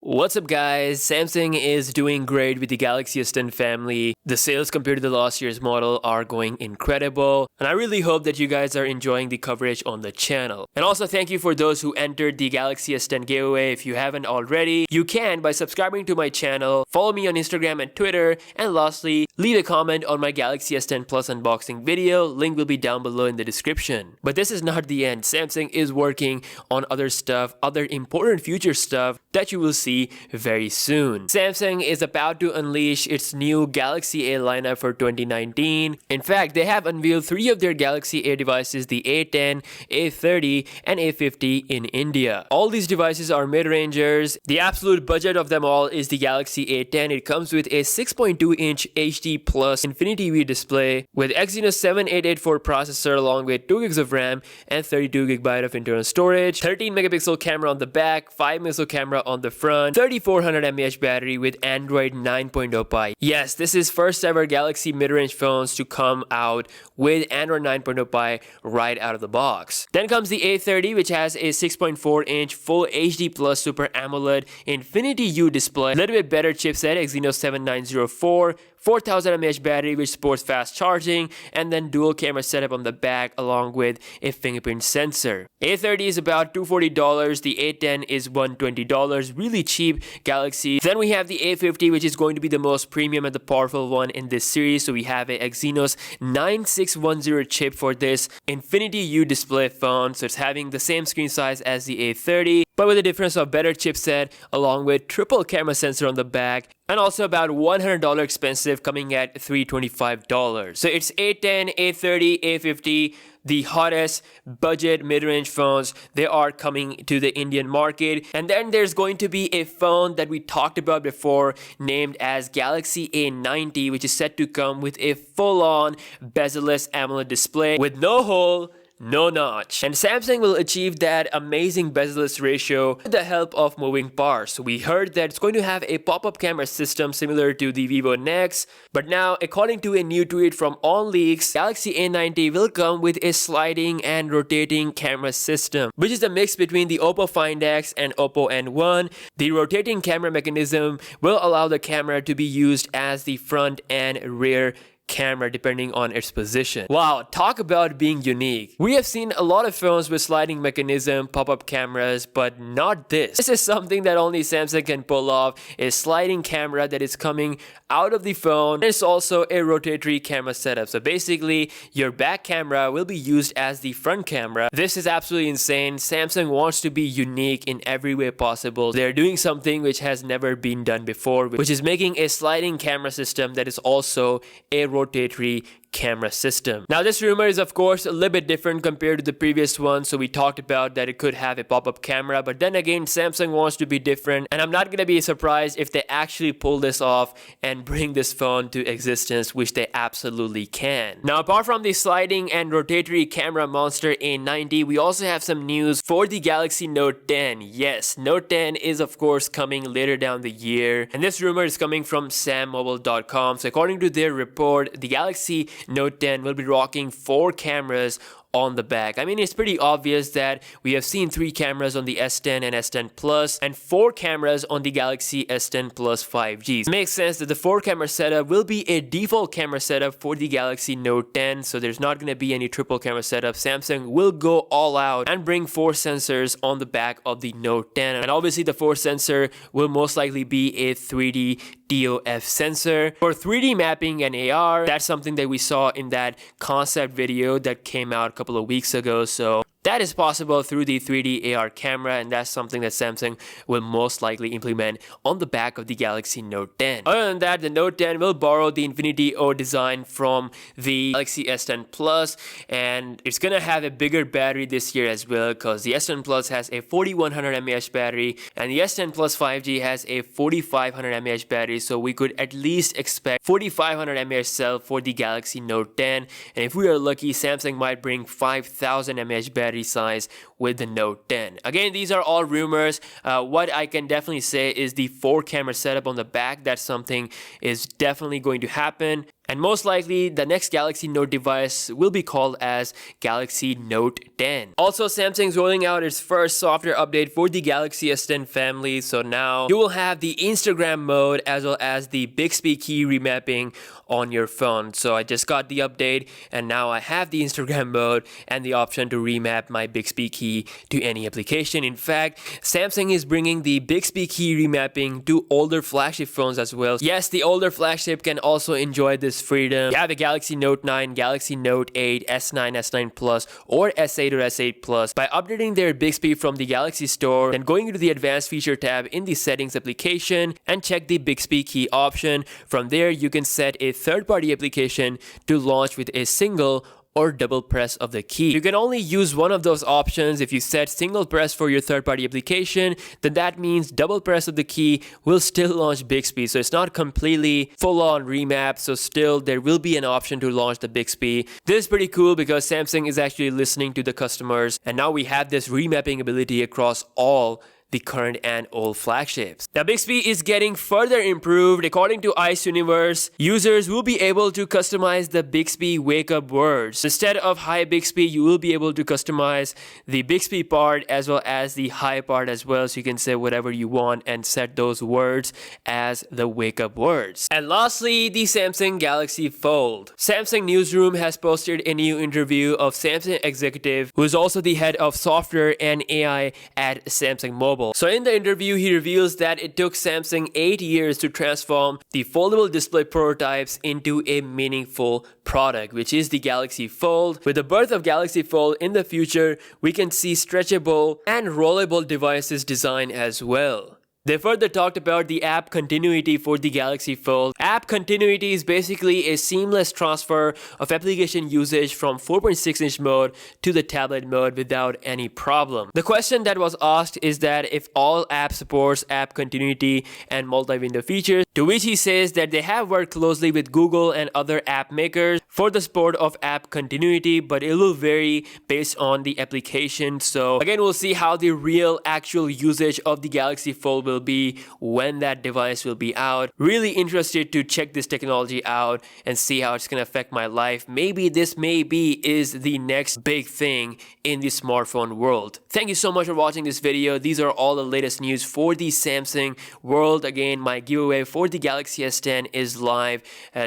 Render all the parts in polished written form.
What's up guys, Samsung is doing great with the Galaxy S10 family. The sales compared to the last year's model are going incredible, and I really hope that you guys are enjoying the coverage on the channel. And also thank you for those who entered the Galaxy S10 giveaway. If you haven't already, you can by subscribing to my channel, follow me on Instagram and Twitter, and lastly, leave a comment on my Galaxy S10 Plus unboxing video. Link will be down below in the description. But this is not the end. Samsung is working on other stuff, other important future stuff that you will see very soon. Samsung is about to unleash its new Galaxy A lineup for 2019. In fact, they have unveiled 3 of their Galaxy A devices, the A10, A30, and A50 in India. All these devices are mid-rangers. The absolute budget of them all is the Galaxy A10. It comes with a 6.2-inch HD Plus Infinity V display with Exynos 7884 processor along with 2 GB of RAM and 32 GB of internal storage, 13 megapixel camera on the back, 5 megapixel camera on the front, 3400 mAh battery with Android 9.0 Pie. Yes, this is first ever Galaxy mid-range phones to come out with Android 9.0 Pie right out of the box. Then comes the A30, which has a 6.4-inch Full HD Plus Super AMOLED Infinity U display, a little bit better chipset, Exynos 7904, 4000 mAh battery which supports fast charging, and then dual camera setup on the back along with a fingerprint sensor. A30 is about $240, the A10 is $120, really cheap Galaxy. Then we have the A50, which is going to be the most premium and the powerful one in this series. So we have a Exynos 9610 chip for this Infinity U display phone. So it's having the same screen size as the A30, but with a difference of better chipset along with triple camera sensor on the back, and also about $100 expensive, coming at $325. So it's A10, A30, A50, the hottest budget mid-range phones. They are coming to the Indian market. And then there's going to be a phone that we talked about before named as Galaxy A90, which is set to come with a full-on bezel-less AMOLED display with no hole, no notch. And Samsung will achieve that amazing bezel-less ratio with the help of moving parts. So we heard that it's going to have a pop-up camera system similar to the Vivo Next, but now according to a new tweet from OnLeaks, Galaxy A90 will come with a sliding and rotating camera system, which is a mix between the Oppo Find X and Oppo N1. The rotating camera mechanism will allow the camera to be used as the front and rear camera depending on its position. Wow, talk about being unique. We have seen a lot of phones with sliding mechanism, pop-up cameras, but not this. This is something that only Samsung can pull off, a sliding camera that is coming out of the phone. It's also a rotatory camera setup. So basically, your back camera will be used as the front camera. This is absolutely insane. Samsung wants to be unique in every way possible. They're doing something which has never been done before, which is making a sliding camera system that is also a rotatory camera system. Now this rumor is of course a little bit different compared to the previous one. So we talked about that it could have a pop-up camera, but then again Samsung wants to be different, and I'm not gonna be surprised if they actually pull this off and bring this phone to existence, which they absolutely can. Now apart from the sliding and rotatory camera monster A90, we also have some news for the Galaxy Note 10. Yes, Note 10 is of course coming later down the year, and this rumor is coming from sammobile.com. So according to their report, the Galaxy Note 10 will be rocking 4 cameras on the back. I mean, it's pretty obvious that we have seen 3 cameras on the S10 and S10 Plus and 4 cameras on the Galaxy S10 Plus 5G. It makes sense that the 4 camera setup will be a default camera setup for the Galaxy Note 10, so there's not going to be any triple camera setup. Samsung will go all out and bring 4 sensors on the back of the Note 10, and obviously the 4th sensor will most likely be a 3D TOF sensor for 3D mapping and AR. That's something that we saw in that concept video that came out a couple of weeks ago. So that is possible through the 3D AR camera, and that's something that Samsung will most likely implement on the back of the Galaxy Note 10. Other than that, the Note 10 will borrow the Infinity O design from the Galaxy S10 Plus, and it's gonna have a bigger battery this year as well, because the S10 Plus has a 4100 mAh battery and the S10 Plus 5G has a 4500 mAh battery. So we could at least expect 4500 mAh cell for the Galaxy Note 10, and if we are lucky, Samsung might bring 5000 mAh battery size with the Note 10. Again, these are all rumors. What I can definitely say is the 4 camera setup on the back, that's something is definitely going to happen. And most likely, the next Galaxy Note device will be called as Galaxy Note 10. Also, Samsung's rolling out its first software update for the Galaxy S10 family. So now you will have the Instagram mode as well as the Bixby key remapping on your phone. So I just got the update and now I have the Instagram mode and the option to remap my Bixby key to any application. In fact, Samsung is bringing the Bixby key remapping to older flagship phones as well. Yes, the older flagship can also enjoy this freedom. You have the Galaxy Note 9, Galaxy Note 8, S9, S9 Plus, or S8 or S8 Plus. By updating their Bixby from the Galaxy Store and going into the Advanced Feature tab in the Settings application and check the Bixby key option. From there, you can set a third-party application to launch with a single or double press of the key. You can only use one of those options. If you set single press for your third-party application, then that means double press of the key will still launch Bixby. So it's not completely full-on remap. So still there will be an option to launch the Bixby. This is pretty cool because Samsung is actually listening to the customers. And now we have this remapping ability across all the current and old flagships. Now, Bixby is getting further improved. According to Ice Universe, users will be able to customize the Bixby wake-up words. Instead of Hi Bixby, you will be able to customize the Bixby part as well as the Hi part as well. So you can say whatever you want and set those words as the wake-up words. And lastly, the Samsung Galaxy Fold. Samsung Newsroom has posted a new interview of Samsung executive who is also the head of software and AI at Samsung Mobile. So in the interview, he reveals that it took Samsung 8 years to transform the foldable display prototypes into a meaningful product, which is the Galaxy Fold. With the birth of Galaxy Fold in the future, we can see stretchable and rollable devices design as well. They further talked about the app continuity for the Galaxy Fold. App continuity is basically a seamless transfer of application usage from 4.6-inch mode to the tablet mode without any problem. The question that was asked is that if all apps supports app continuity and multi-window features, to which he says that they have worked closely with Google and other app makers for the support of app continuity, but it will vary based on the application. So again, we'll see how the real actual usage of the Galaxy Fold will be when that device will be out. Really interested to check this technology out and see how it's going to affect my life. Maybe this is the next big thing in the smartphone world. Thank you so much for watching this video. These are all the latest news for the Samsung world. Again, my giveaway for the Galaxy S10 is live.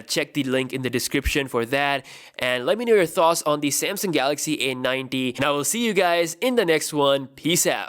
Check the link in the description for that. And let me know your thoughts on the Samsung Galaxy A90. And I will see you guys in the next one. Peace out.